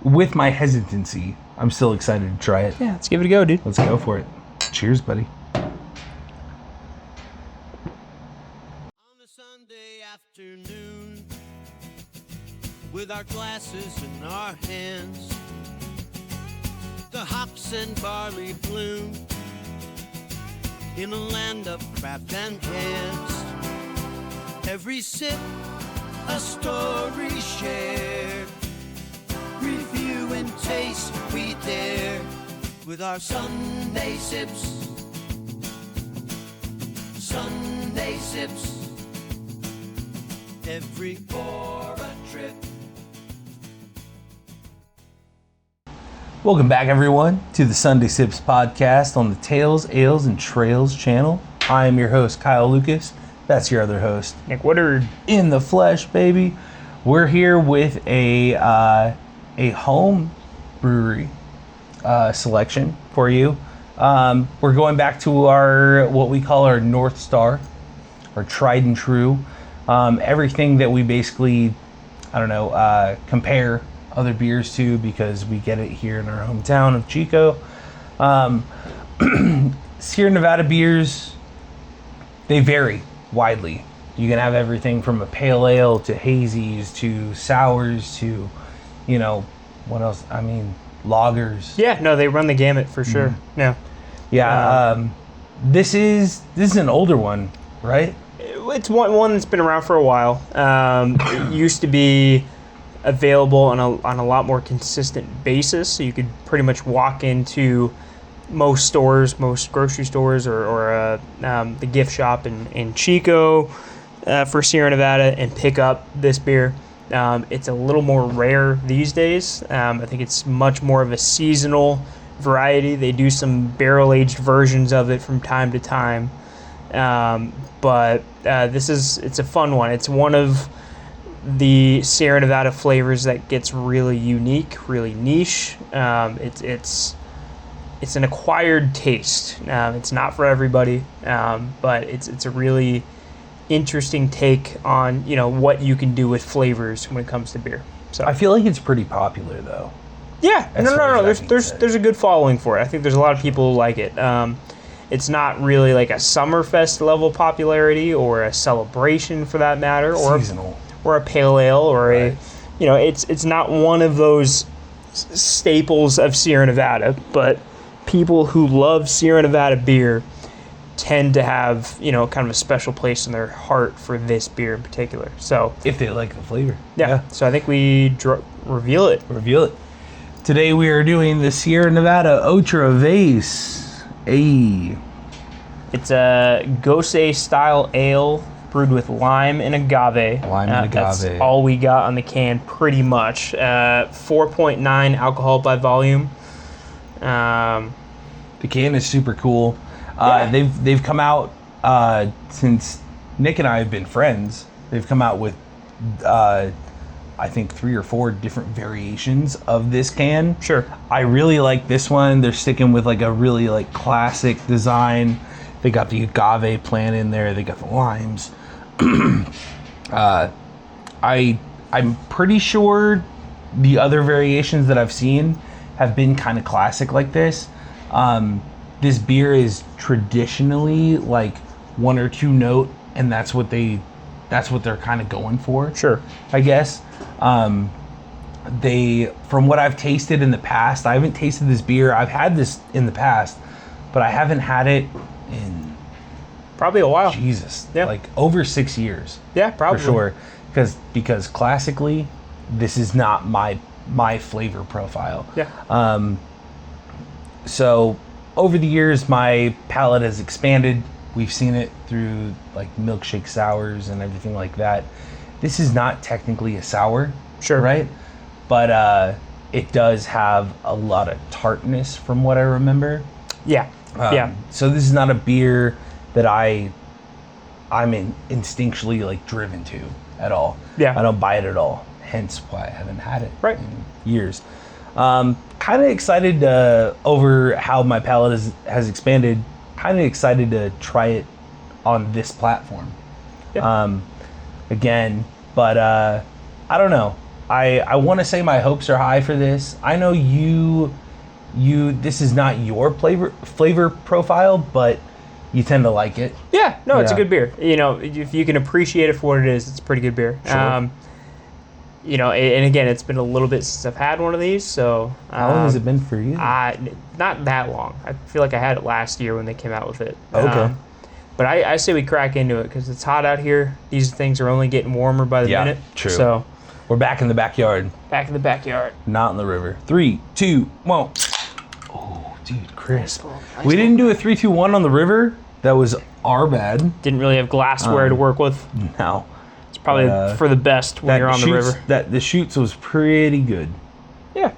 with my hesitancy, I'm still excited to try it. Yeah, let's give it a go, dude. Let's go for it. Cheers, buddy. On a Sunday afternoon, with our glasses in our hands, the hops and barley bloom in a land of craft and cans. Every sip, a story shared. Review and taste we dare with our Sunday sips. Sunday sips. Every for a trip. Welcome back, everyone, to the Sunday Sips podcast on the Tales, Ales, and Trails channel. I am your host, Kyle Lucas. That's your other host, Nick Woodard. in the flesh, baby. We're here with a home brewery selection for you. We're going back to our what we call our North Star, our tried and true. Everything that we basically, compare other beers to, because we get it here in our hometown of Chico. Sierra Nevada beers, they vary widely. You can have everything from a pale ale to hazies to sours to, what else? I mean, lagers. Yeah, no, they run the gamut for sure. Mm-hmm. Yeah. This is an older one, right? It's one that's been around for a while. It used to be available on a lot more consistent basis, so you could pretty much walk into most stores, most grocery stores, or the gift shop in Chico for Sierra Nevada and pick up this beer. It's a little more rare these days. I think it's much more of a seasonal variety. They do some barrel-aged versions of it from time to time. But it's a fun one. It's one of the Sierra Nevada flavors that gets really unique, really niche. It's an acquired taste. It's not for everybody, but it's a really interesting take on what you can do with flavors when it comes to beer. So I feel like it's pretty popular, though. Yeah, no. There's a good following for it. I think there's a lot of people who like it. It's not really like a Summerfest level popularity or a celebration for that matter, or Seasonal. or a pale ale, or Right. it's not one of those staples of Sierra Nevada, but people who love Sierra Nevada beer tend to have, kind of a special place in their heart for this beer in particular. So If they like the flavor. yeah. So I think we reveal it. Reveal it. Today we are doing the Sierra Nevada Otra Vez. Hey. It's a Gose-Style Ale brewed with lime and agave. Lime and agave. That's all we got on the can, pretty much. 4.9 alcohol by volume. The can is super cool. Yeah. They've come out since Nick and I have been friends. They've come out with I think 3 or 4 different variations of this can. Sure. I really like this one. They're sticking with like a really like classic design. They got the agave plant in there. They got the limes. I'm pretty sure the other variations that I've seen have been kind of classic like this. This beer is traditionally like 1 or 2 note, and that's what they're kind of going for. Sure. I guess. From what I've tasted in the past, I haven't tasted this beer. I've had this in the past, but I haven't had it in Probably a while. Jesus, Yeah. like over 6 years. Yeah, probably. For sure. Because classically, this is not my flavor profile. Yeah. So over the years, my palate has expanded. We've seen it through like milkshake sours and everything like that. This is not technically a sour, Sure. right? But it does have a lot of tartness from what I remember. Yeah. Yeah. So this is not a beer that I'm instinctually like driven to at all. Yeah. I don't buy it at all. Hence why I haven't had it Right. in years. Kind of excited over how my palate has expanded. Kind of excited to try it on this platform. Yeah. Again, but I don't know. I want to say my hopes are high for this. I know you this is not your flavor profile, but you tend to like it. Yeah, no, it's a Yeah. good beer. You know, if you can appreciate it for what it is, it's a pretty good beer. Sure. You know, and again, it's been a little bit since I've had one of these, so How long has it been for you? not that long. I feel like I had it last year when they came out with it. Okay. But I say we crack into it because it's hot out here. These things are only getting warmer by the Yeah, minute. true. So We're back in the backyard, back in the backyard. not in the river. 3, 2, 1. Oh, dude, crisp. Nice We one. didn't do a 3-2-1 on the river. That was our bad. Didn't really have glassware to work with. No. It's probably for the best when you're on the river. The shoots was pretty good. Yeah.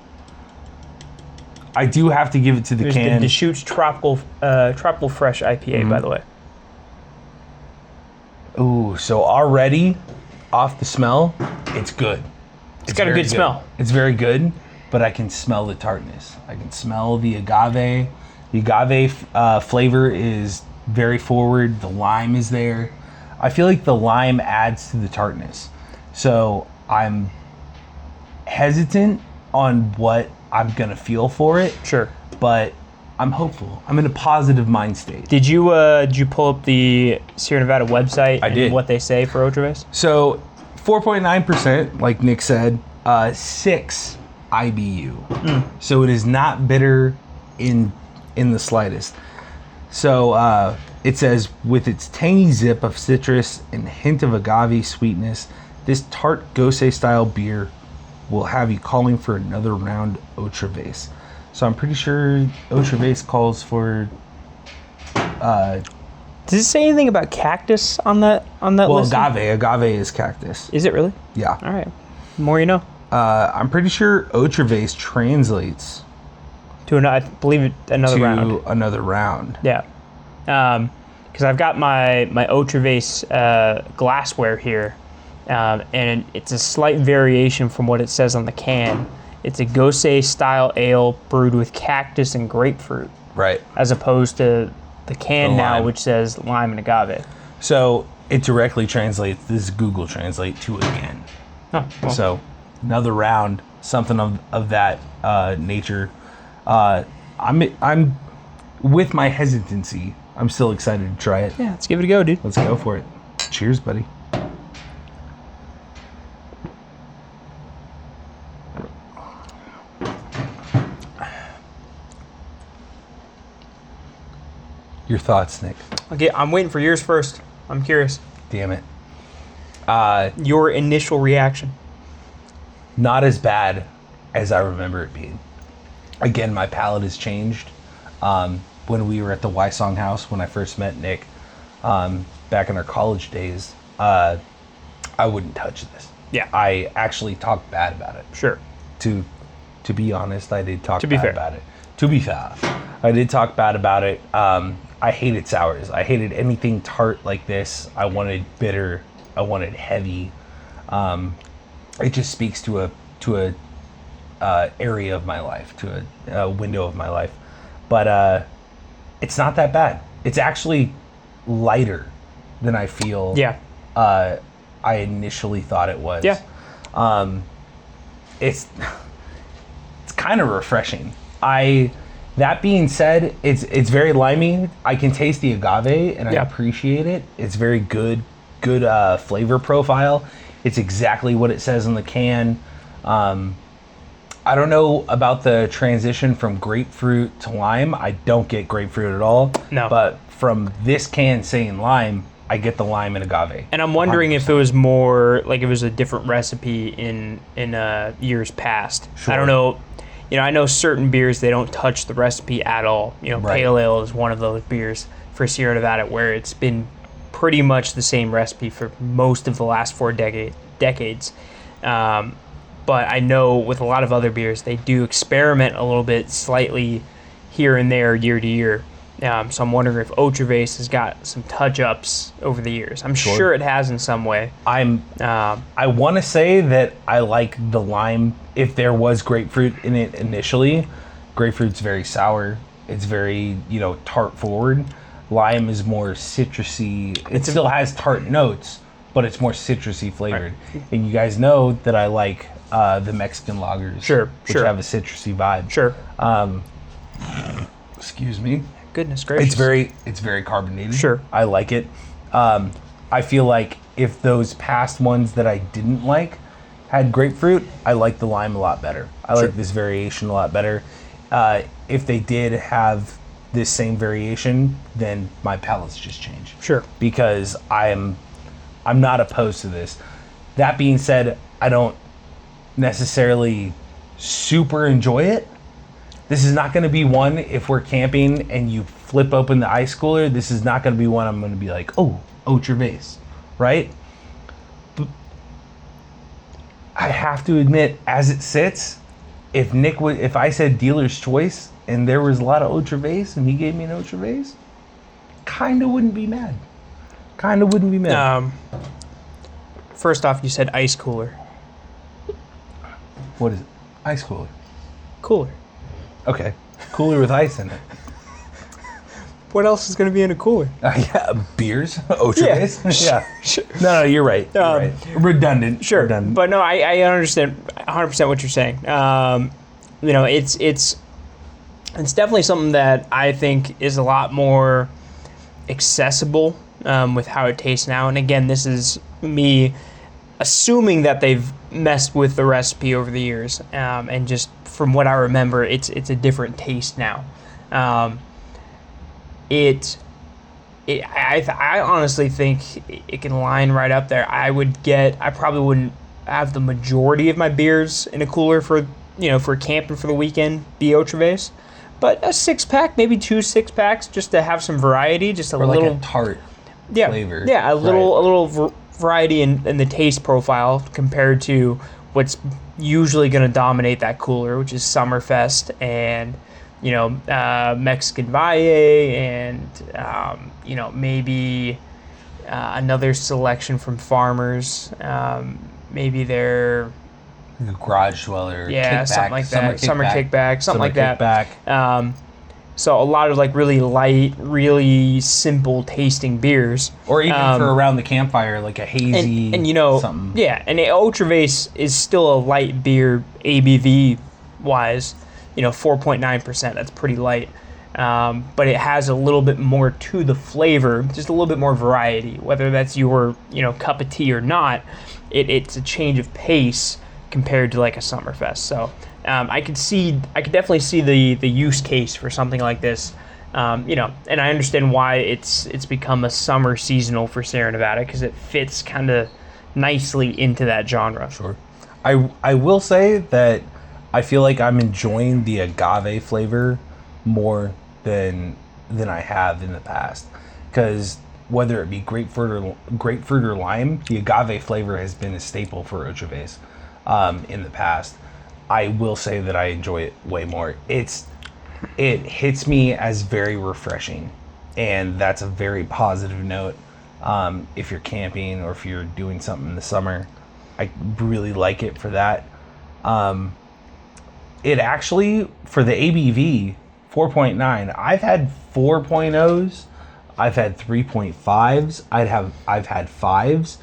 I do have to give it to the There's can. the Deschutes Tropical Fresh IPA, by the way. Ooh, so already off the smell, it's good. It's got a very good smell. It's very good, but I can smell the tartness. I can smell the agave. The agave flavor is very forward. The lime is there. I feel like the lime adds to the tartness. So I'm hesitant on what I'm going to feel for it, Sure. but I'm hopeful. I'm in a positive mind state. Did you pull up the Sierra Nevada website I and did. what they say for Otra Vez? So 4.9%, like Nick said, 6 IBU. So it is not bitter in the slightest. So it says, with its tangy zip of citrus and hint of agave sweetness, this tart Gose-Style beer will have you calling for another round Otra Vez. So I'm pretty sure Otra Vez calls for Does it say anything about cactus on that well, list? agave is cactus. Is it really? Yeah. All right. The more you know. I'm pretty sure Otra Vez translates I believe another to round. another round. Yeah. Because I've got my Otra Vez glassware here, and it's a slight variation from what it says on the can. It's a Gose-Style Ale brewed with cactus and grapefruit, Right. as opposed to the can The now, lime. which says lime and agave. So it directly translates, this is Google Translate, to again. Oh, well, So another round, something of that nature. I'm with my hesitancy, I'm still excited to try it. yeah, let's give it a go, dude. Let's go for it. Cheers, buddy. Your thoughts, Nick? Okay, I'm waiting for yours first. I'm curious. Damn it. Your initial reaction. Not as bad as I remember it being. Again, my palate has changed. When we were at the Wysong house, when I first met Nick, back in our college days, I wouldn't touch this. Yeah. I actually talked bad about it. Sure. To be honest, I did talk To be bad fair. about it. To be fair, I did talk bad about it. I hated sours. I hated anything tart like this. I wanted bitter. I wanted heavy. It just speaks to a area of my life, to a window of my life. But it's not that bad. It's actually lighter than I feel. Yeah. I initially thought it was. Yeah. It's kind of refreshing. That being said, it's very limey. I can taste the agave and I Yeah. appreciate it. It's very good flavor profile. It's exactly what it says on the can. I don't know about the transition from grapefruit to lime. I don't get grapefruit at all. No. But from this can saying lime, I get the lime and agave. And I'm wondering if it was more like it was a different recipe in years past. Sure. I don't know. You know, I know certain beers, they don't touch the recipe at all. You know, Right. Pale Ale is one of those beers for Sierra Nevada where it's been pretty much the same recipe for most of the last 4 decades. But I know with a lot of other beers, they do experiment a little bit slightly here and there year to year. So I'm wondering if Otra Vez has got some touch-ups over the years. I'm sure it has in some way. I want to say that I like the lime. If there was grapefruit in it initially, grapefruit's very sour. It's very, tart forward. Lime is more citrusy. It still has tart notes, but it's more citrusy flavored. And you guys know that I like the Mexican lagers. Sure, which sure. have a citrusy vibe. Sure. Excuse me. Goodness gracious. It's very carbonated. Sure. I like it. I feel like if those past ones that I didn't like had grapefruit, I like the lime a lot better. I like this variation a lot better. If they did have this same variation, then my palates just change. Sure. Because I'm not opposed to this. That being said, I don't necessarily super enjoy it. This is not going to be one, if we're camping and you flip open the ice cooler, this is not going to be one I'm going to be like, oh, Otra Vez, right? But I have to admit, as it sits, if I said dealer's choice and there was a lot of Otra Vez and he gave me an Otra Vez, kind of wouldn't be mad. First off, you said ice cooler. What is it? Ice cooler. Cooler. Okay. Cooler with ice in it. What else is going to be in a cooler? Yeah, beers, Otra Yeah. Vez. Yeah. Sure. No, you're right. Redundant. Sure, Redundant. but no, I understand 100% what you're saying. It's definitely something that I think is a lot more accessible with how it tastes now. And again, this is me assuming that they've messed with the recipe over the years, and just from what I remember, it's a different taste now. I honestly think it can line right up there. I probably wouldn't have the majority of my beers in a cooler for camping for the weekend, be Otra Vez, but a 6-pack, maybe 2 6-packs, just to have some variety, just a or little like a tart flavor. Yeah, a little variety in the taste profile compared to what's usually going to dominate that cooler, which is Summerfest and Mexican Valle and maybe another selection from Farmers. Maybe they're Garage Dweller. yeah, kickback, something like that. Summer kickback, something like that. Kickback. So a lot of like really light, really simple tasting beers. Or even for around the campfire, like a hazy something. Yeah, and Otra Vez is still a light beer ABV wise, 4.9%. That's pretty light. But it has a little bit more to the flavor, just a little bit more variety. Whether that's your cup of tea or not, it's a change of pace compared to like a Summerfest. So I could definitely see the use case for something like this. And I understand why it's become a summer seasonal for Sierra Nevada, because it fits kind of nicely into that genre. Sure. I will say that I feel like I'm enjoying the agave flavor more than I have in the past, because whether it be grapefruit or lime, the agave flavor has been a staple for Otra Vez in the past. I will say that I enjoy it way more. It hits me as very refreshing, and that's a very positive note. If you're camping or if you're doing something in the summer, I really like it for that. It actually, for the ABV, 4.9. I've had 4.0s, I've had 3.5s, I've had 5s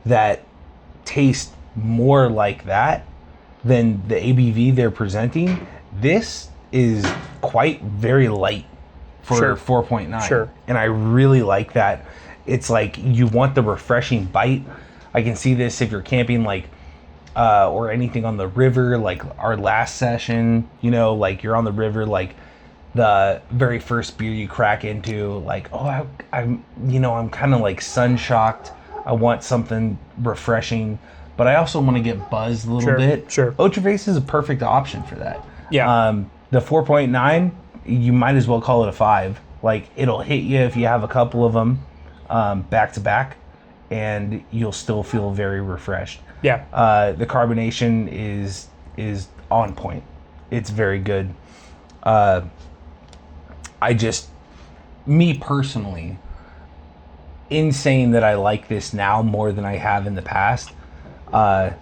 that taste more like that than the ABV they're presenting. This is quite very light for 4.9. Sure. And I really like that. It's like you want the refreshing bite. I can see this if you're camping, like or anything on the river, like our last session, like you're on the river, like the very first beer you crack into, like, oh, I'm kind of like sun shocked. I want something refreshing, but I also want to get buzzed a little bit. Sure. Otra Vez is a perfect option for that. Yeah. The 4.9, you might as well call it a 5. Like, it'll hit you if you have a couple of them back to back, and you'll still feel very refreshed. Yeah. The carbonation is on point. It's very good. Me personally, in saying that I like this now more than I have in the past,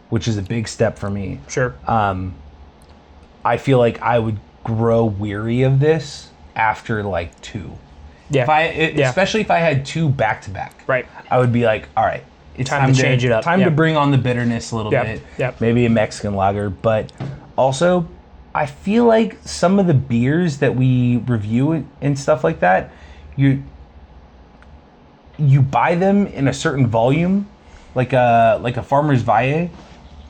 which is a big step for me. Sure. I feel like I would grow weary of this after like 2. Yeah. Especially if I had 2 back to back. Right. I would be like, all right, it's Time to change it up. Time to Yep. bring on the bitterness a little Yep. bit. Yep. Maybe a Mexican lager, but also I feel like some of the beers that we review and stuff like that, you buy them in a certain volume, like a Farmer's Valle.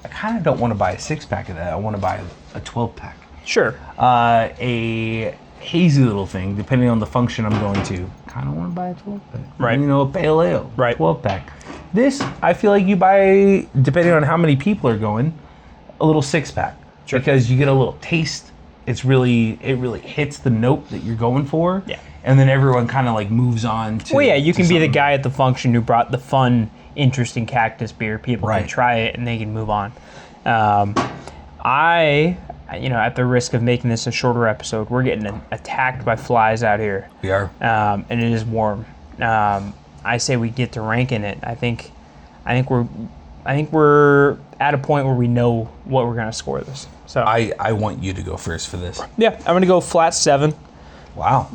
I kind of don't want to buy a 6-pack of that. I want to buy a 12-pack. Sure. A hazy little thing, depending on the function I'm going to. Kind of want to buy a 12-pack. Right. You know, a pale ale. Right. 12-pack. This, I feel like you buy, depending on how many people are going, a little 6-pack. Sure. Because you get a little taste. It really hits the note that you're going for. Yeah. And then everyone kind of like moves on to. Well, yeah, you to can be the something. guy at the function who brought the fun, interesting cactus beer. People can Right. try it and they can move on. At the risk of making this a shorter episode, we're getting attacked by flies out here. We are. And it is warm. I say we get to ranking it. I think we're at a point where we know what we're gonna score this. So I want you to go first for this. yeah, I'm gonna go flat 7. Wow.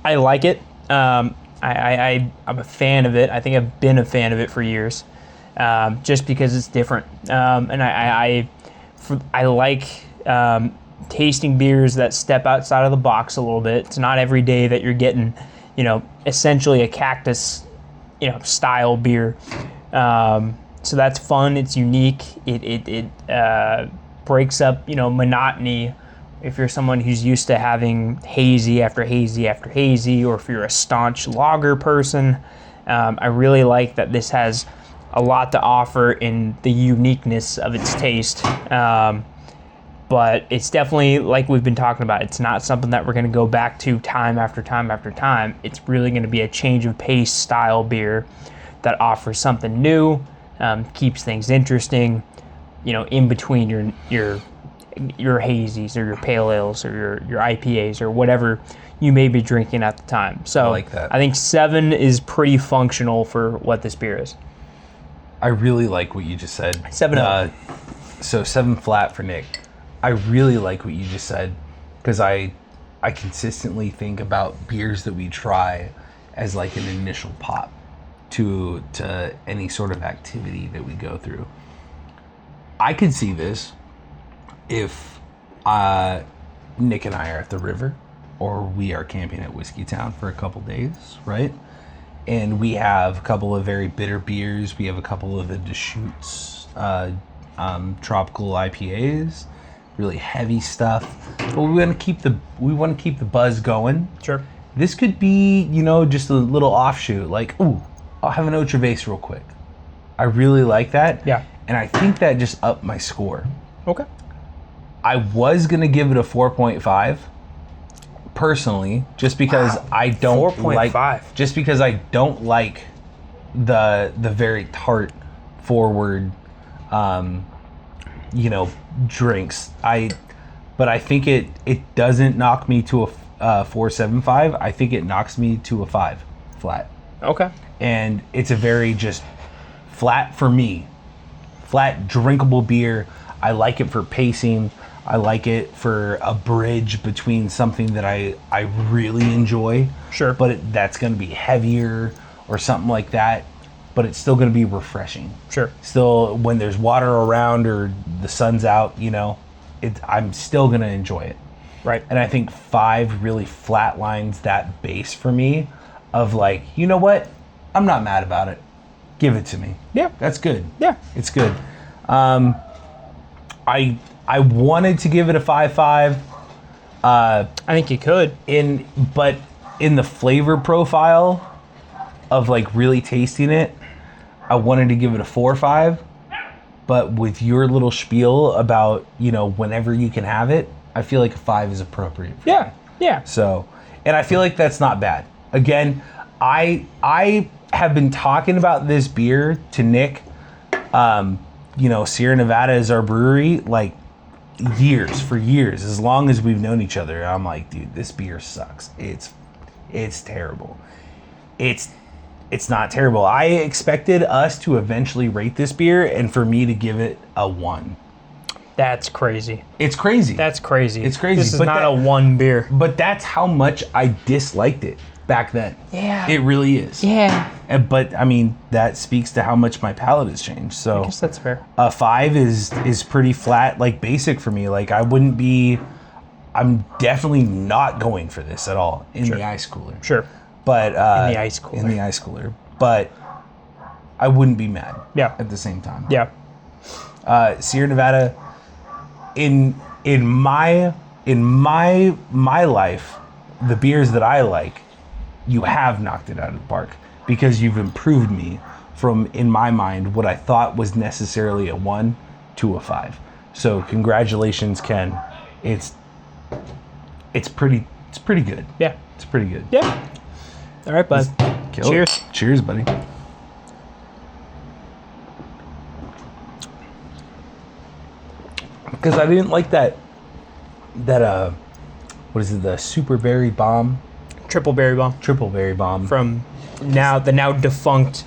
I like it. I'm a fan of it. I think I've been a fan of it for years, just because it's different. And I like tasting beers that step outside of the box a little bit. It's not every day that you're getting, essentially a cactus, style beer. So that's fun. It's unique. It breaks up, monotony. If you're someone who's used to having hazy after hazy after hazy, or if you're a staunch lager person, I really like that this has a lot to offer in the uniqueness of its taste. But it's definitely, like we've been talking about, it's not something that we're going to go back to time after time after time. It's really going to be a change of pace style beer that offers something new, keeps things interesting, in between your hazies or your pale ales or your IPAs or whatever you may be drinking at the time. So I like that. I think 7 is pretty functional for what this beer is. I really like what you just said. 7-0. So 7 flat for Nick. I really like what you just said, because I consistently think about beers that we try as like an initial pop to any sort of activity that we go through. I could see this if Nick and I are at the river, or we are camping at Whiskey Town for a couple days, right? And we have a couple of very bitter beers. We have a couple of the Deschutes tropical IPAs, really heavy stuff. But we want to keep the buzz going. Sure. This could be, just a little offshoot, like, ooh, I'll have an Otra Vez real quick. I really like that. Yeah. And I think that just upped my score. Okay. I was going to give it a 4.5 personally, just because I don't 4.5. like just because I don't like the very tart forward drinks. But I think it doesn't knock me to a 4.75. I think it knocks me to a 5 flat. Okay. And it's a very just flat for me. Flat drinkable beer. I like it for pacing. I like it for a bridge between something that I really enjoy. Sure. But that's going to be heavier or something like that. But it's still going to be refreshing. Sure. Still, when there's water around or the sun's out, I'm still going to enjoy it. Right. And I think 5 really flatlines that base for me of like, you know what? I'm not mad about it. Give it to me. Yeah. That's good. Yeah. It's good. I wanted to give it a 5.5. I think you could. But in the flavor profile of like really tasting it, I wanted to give it a 4.5. But with your little spiel about, whenever you can have it, I feel like a 5 is appropriate. Yeah. Yeah. So, and I feel like that's not bad. Again, I have been talking about this beer to Nick. Sierra Nevada is our brewery, like for years, as long as we've known each other. I'm like, dude, this beer sucks. It's terrible. It's not terrible. I expected us to eventually rate this beer and for me to give it a 1. That's crazy. It's crazy. That's crazy. It's crazy. This is But not a 1 beer. But that's how much I disliked it. back then. Yeah. It really is. Yeah. But I mean, that speaks to how much my palate has changed. So I guess that's fair. a 5 is pretty flat, like basic for me. Like I'm definitely not going for this at all in the ice cooler. Sure. But In the ice cooler. In the ice cooler. But I wouldn't be mad. Yeah. At the same time. Yeah. Sierra Nevada, in my life, the beers that I like, you have knocked it out of the park because you've improved me from, in my mind, what I thought was necessarily a 1 to a 5. So congratulations, Ken. It's pretty good. Yeah. It's pretty good. Yeah. All right, bud. Kill it. Cheers. Cheers, buddy. Because I didn't like that what is it, the super berry bomb, Triple berry bomb triple berry bomb from the now defunct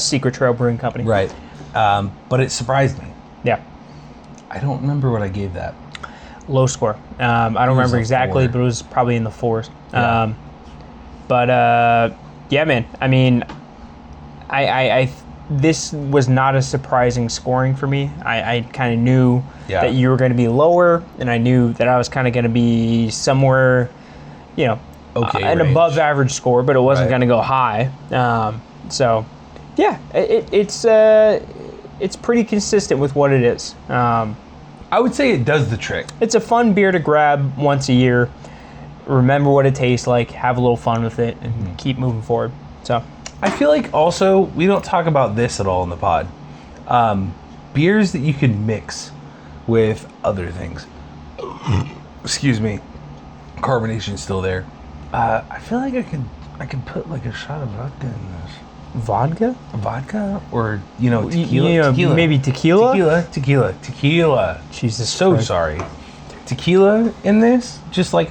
Secret Trail Brewing Company. right. But it surprised me. Yeah. I don't remember what I gave that. Low score. I don't remember a exactly, 4. but it was probably in the 4s. Yeah. Yeah, man. I mean, I this was not a surprising scoring for me. I kind of knew that you were going to be lower, and I knew that I was kind of going to be somewhere, an range. above average score, but it wasn't Right. going to go high. So, yeah, it's pretty consistent with what it is. I would say it does the trick. It's a fun beer to grab once a year. Remember what it tastes like, have a little fun with it, and keep moving forward. So, I feel like also we don't talk about this at all in the pod. Beers that you can mix with other things. Excuse me. Carbonation's still there. I feel like I could put like a shot of vodka in this. vodka? Vodka or tequila. Tequila. Maybe tequila? Tequila. Jesus So Christ. sorry. Tequila in this, just like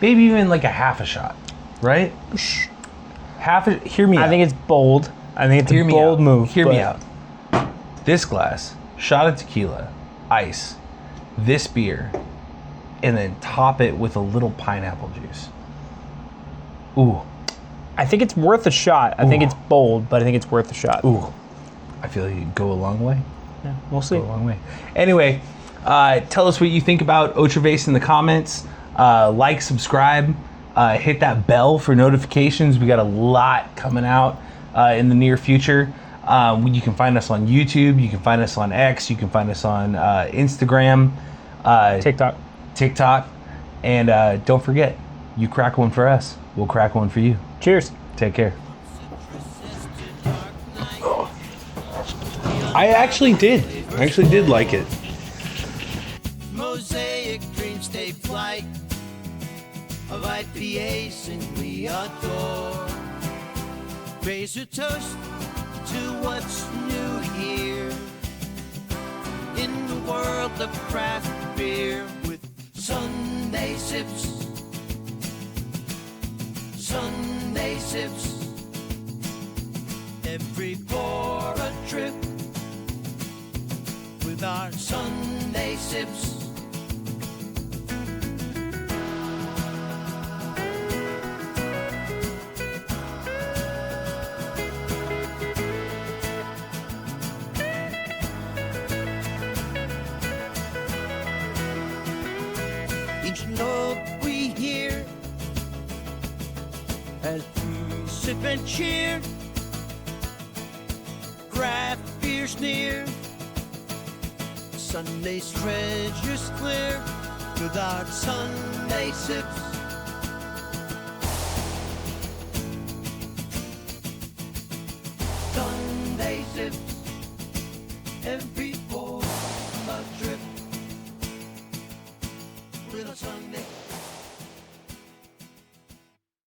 maybe even like a half a shot, right? Hear me out. I think it's bold. I think it's Hear a me bold out. move. Hear me but- out. This glass, shot of tequila, ice, this beer, and then top it with a little pineapple juice. Ooh. I think it's worth a shot. I think it's bold, but I think it's worth a shot. Ooh. I feel like you go a long way. Yeah, we'll see. Go a long way. Anyway, tell us what you think about Otra Vez in the comments. Like, subscribe, hit that bell for notifications. We got a lot coming out in the near future. You can find us on YouTube. You can find us on X. You can find us on Instagram, TikTok. And don't forget, you crack one for us, we'll crack one for you. Cheers. Take care. I actually did like it. Mosaic dreamscape flight of IPAs and we adore. Raise a toast to what's new here in the world of craft beer with Sunday sips. Sunday sips. Every pour a trip with our Sunday sips. Each note we hear as we sip and cheer, craft beer's near, Sunday's treasures clear with our Sunday sips. Sunday sips, every pour a trip with a Sunday.